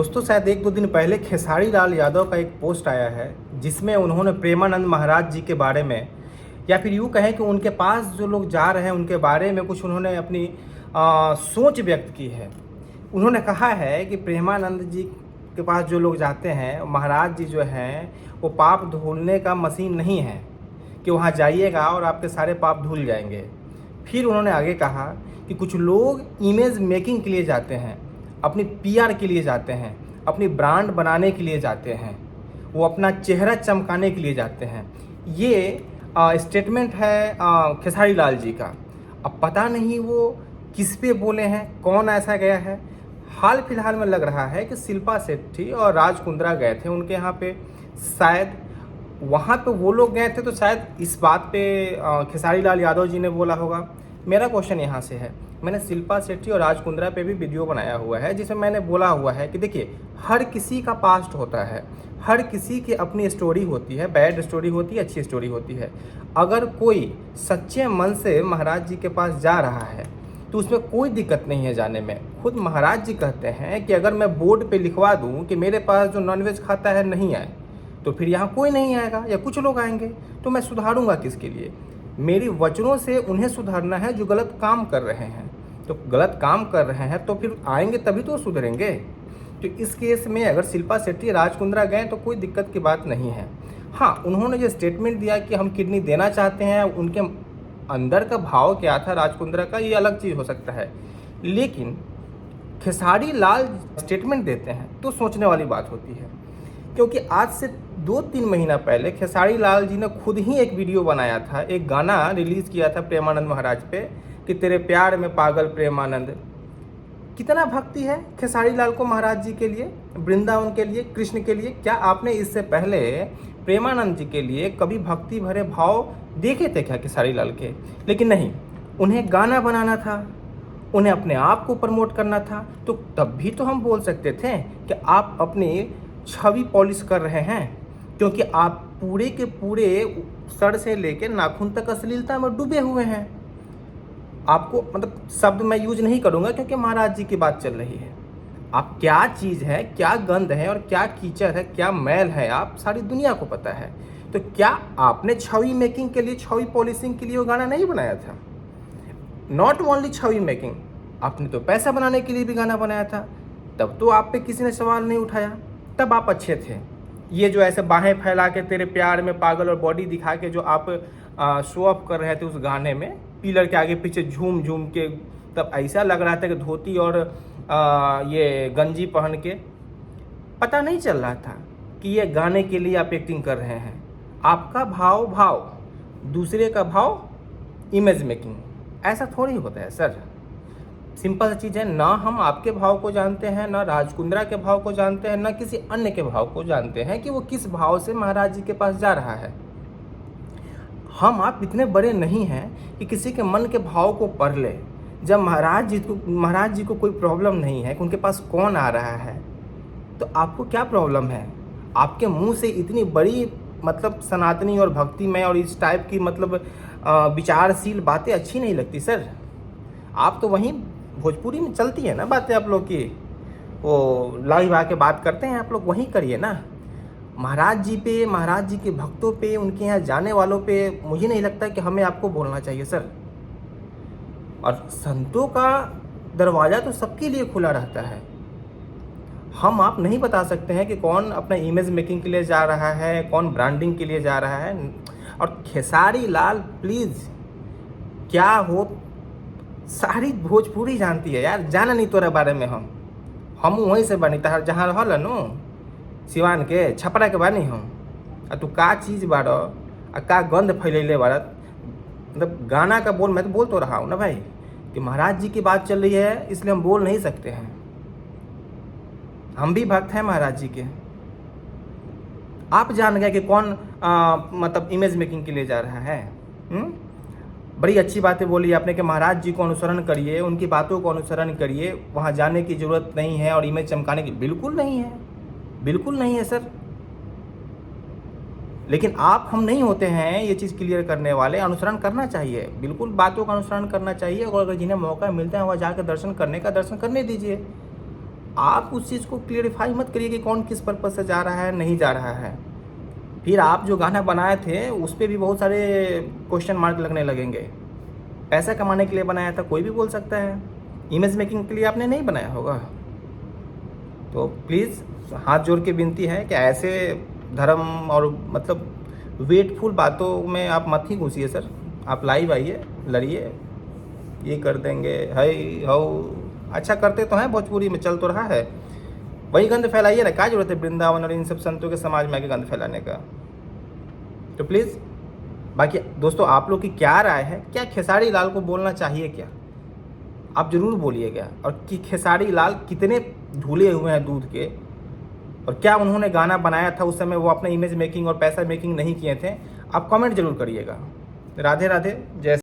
दोस्तों, शायद एक दो दिन पहले खेसारी लाल यादव का एक पोस्ट आया है जिसमें उन्होंने प्रेमानंद महाराज जी के बारे में, या फिर यूँ कहें कि उनके पास जो लोग जा रहे हैं उनके बारे में कुछ उन्होंने अपनी सोच व्यक्त की है। उन्होंने कहा है कि प्रेमानंद जी के पास जो लोग जाते हैं, महाराज जी जो हैं वो पाप धुलने का मशीन नहीं है कि वहाँ जाइएगा और आपके सारे पाप धुल जाएंगे। फिर उन्होंने आगे कहा कि कुछ लोग इमेज मेकिंग के लिए जाते हैं, अपनी पीआर के लिए जाते हैं, अपनी ब्रांड बनाने के लिए जाते हैं, वो अपना चेहरा चमकाने के लिए जाते हैं। ये स्टेटमेंट है खेसारी लाल जी का। अब पता नहीं वो किस पे बोले हैं, कौन ऐसा गया है। हाल फिलहाल में लग रहा है कि शिल्पा शेट्टी और राज कुंद्रा गए थे उनके यहाँ पे, शायद वहाँ पे वो लोग गए थे, तो शायद इस बात पे खेसारी लाल यादव जी ने बोला होगा। मेरा क्वेश्चन यहाँ से है, मैंने शिल्पा शेट्टी और राज कुंद्रा पे भी वीडियो बनाया हुआ है जिसमें मैंने बोला हुआ है कि देखिए, हर किसी का पास्ट होता है, हर किसी की अपनी स्टोरी होती है, बैड स्टोरी होती है, अच्छी स्टोरी होती है। अगर कोई सच्चे मन से महाराज जी के पास जा रहा है तो उसमें कोई दिक्कत नहीं है जाने में। खुद महाराज जी कहते हैं कि अगर मैं बोर्ड पे लिखवा दूं कि मेरे पास जो नॉनवेज खाता है नहीं आए, तो फिर यहाँ कोई नहीं आएगा या कुछ लोग आएंगे, तो मैं सुधारूंगा किसके लिए? मेरी वचनों से उन्हें सुधारना है जो गलत काम कर रहे हैं। तो गलत काम कर रहे हैं तो फिर आएंगे तभी तो सुधरेंगे। तो इस केस में अगर शिल्पा शेट्टी राज कुंद्रा गए तो कोई दिक्कत की बात नहीं है। हाँ, उन्होंने जो स्टेटमेंट दिया कि हम किडनी देना चाहते हैं, उनके अंदर का भाव क्या था राज कुंद्रा का, ये अलग चीज़ हो सकता है। लेकिन खेसारी लाल स्टेटमेंट देते हैं तो सोचने वाली बात होती है, क्योंकि आज से 2-3 महीना पहले खेसारी लाल जी ने खुद ही एक वीडियो बनाया था, एक गाना रिलीज़ किया था प्रेमानंद महाराज पे कि तेरे प्यार में पागल प्रेमानंद। कितना भक्ति है खेसारी लाल को महाराज जी के लिए, वृंदावन के लिए, कृष्ण के लिए। क्या आपने इससे पहले प्रेमानंद जी के लिए कभी भक्ति भरे भाव देखे थे क्या खेसारी लाल के? लेकिन नहीं, उन्हें गाना बनाना था, उन्हें अपने आप को प्रमोट करना था। तो तब भी तो हम बोल सकते थे कि आप अपनी छवि पॉलिश कर रहे हैं, क्योंकि आप पूरे के पूरे सर से लेकर नाखून तक अश्लीलता में डूबे हुए हैं। आपको मतलब शब्द मैं यूज नहीं करूंगा क्योंकि महाराज जी की बात चल रही है। आप क्या चीज़ है, क्या गंध है और क्या कीचड़ है, क्या मैल है, आप सारी दुनिया को पता है। तो क्या आपने छवि मेकिंग के लिए, छवि पॉलिशिंग के लिए वो गाना नहीं बनाया था? नॉट ओनली छवि मेकिंग, आपने तो पैसा बनाने के लिए भी गाना बनाया था। तब तो आप पे किसी ने सवाल नहीं उठाया, तब आप अच्छे थे। ये जो ऐसे बाहें फैला के तेरे प्यार में पागल और बॉडी दिखा के जो आप शो ऑफ कर रहे थे उस गाने में, पिलर के आगे पीछे झूम झूम के, तब ऐसा लग रहा था कि धोती और ये गंजी पहन के, पता नहीं चल रहा था कि ये गाने के लिए आप एक्टिंग कर रहे हैं। आपका भाव दूसरे का भाव इमेज मेकिंग, ऐसा थोड़ी होता है सर। सिंपल चीज़ है, ना हम आपके भाव को जानते हैं, ना राज कुंद्रा के भाव को जानते हैं, ना किसी अन्य के भाव को जानते हैं कि वो किस भाव से महाराज जी के पास जा रहा है। हम आप इतने बड़े नहीं हैं कि किसी के मन के भाव को पढ़ ले। जब महाराज जी को कोई प्रॉब्लम नहीं है कि उनके पास कौन आ रहा है, तो आपको क्या प्रॉब्लम है? आपके मुंह से इतनी बड़ी मतलब सनातनी और भक्तिमय और इस टाइप की मतलब विचारशील बातें अच्छी नहीं लगती सर। आप तो वहीं भोजपुरी में चलती है ना बातें आप लोग की, वो लाइव आके बात करते हैं आप लोग, वहीं करिए ना। महाराज जी पे, महाराज जी के भक्तों पे, उनके यहाँ जाने वालों पे मुझे नहीं लगता कि हमें आपको बोलना चाहिए सर। और संतों का दरवाज़ा तो सबके लिए खुला रहता है। हम आप नहीं बता सकते हैं कि कौन अपना इमेज मेकिंग के लिए जा रहा है, कौन ब्रांडिंग के लिए जा रहा है। और खेसारी लाल प्लीज़, क्या हो, सारी भोजपुरी जानती है यार, जाना नहीं तोरे बारे में। हम वहीं से बनी तहार जहाँ रहल नो, सिवान के छपरा के बानी हम। आ तू का चीज़ बारो, आ का गंध फैलैले बारा। मतलब गाना का बोल, मैं तो बोल तो रहा हूँ ना भाई कि महाराज जी की बात चल रही है, इसलिए हम बोल नहीं सकते हैं। हम भी भक्त हैं महाराज जी के। आप जान गए कि कौन मतलब इमेज मेकिंग के लिए जा रहा है। बड़ी अच्छी बातें बोली आपने कि महाराज जी को अनुसरण करिए, उनकी बातों को अनुसरण करिए, वहाँ जाने की ज़रूरत नहीं है और इमेज चमकाने की बिल्कुल नहीं है, बिल्कुल नहीं है सर। लेकिन आप हम नहीं होते हैं ये चीज़ क्लियर करने वाले। अनुसरण करना चाहिए, बिल्कुल बातों का अनुसरण करना चाहिए, और अगर जिन्हें मौका मिलता है वहाँ जाकर दर्शन करने का, दर्शन करने दीजिए। आप उस चीज़ को क्लियरिफाई मत करिए कि कौन किस पर्पज़ से जा रहा है, नहीं जा रहा है। फिर आप जो गाना बनाए थे उस पे भी बहुत सारे क्वेश्चन मार्क लगने लगेंगे। पैसा कमाने के लिए बनाया था, कोई भी बोल सकता है। इमेज मेकिंग के लिए आपने नहीं बनाया होगा। तो प्लीज़ हाथ जोड़ के विनती है कि ऐसे धर्म और मतलब वेटफुल बातों में आप मत ही घुसिए सर। आप लाइव आइए, लड़िए, ये कर देंगे है हो। अच्छा करते तो हैं, भोजपुरी में चल तो रहा है, वही गंद फैलाइए ना। क्या जरूरत है वृंदावन और इन सब संतों के समाज में आके गंद फैलाने का। तो प्लीज़ बाकी दोस्तों आप लोग की क्या राय है, क्या खेसारी लाल को बोलना चाहिए क्या? आप ज़रूर बोलिएगा। और कि खेसारी लाल कितने धुले हुए हैं दूध के, और क्या उन्होंने गाना बनाया था उस समय वो अपना इमेज मेकिंग और पैसा मेकिंग नहीं किए थे? आप कमेंट जरूर करिएगा। राधे राधे, जय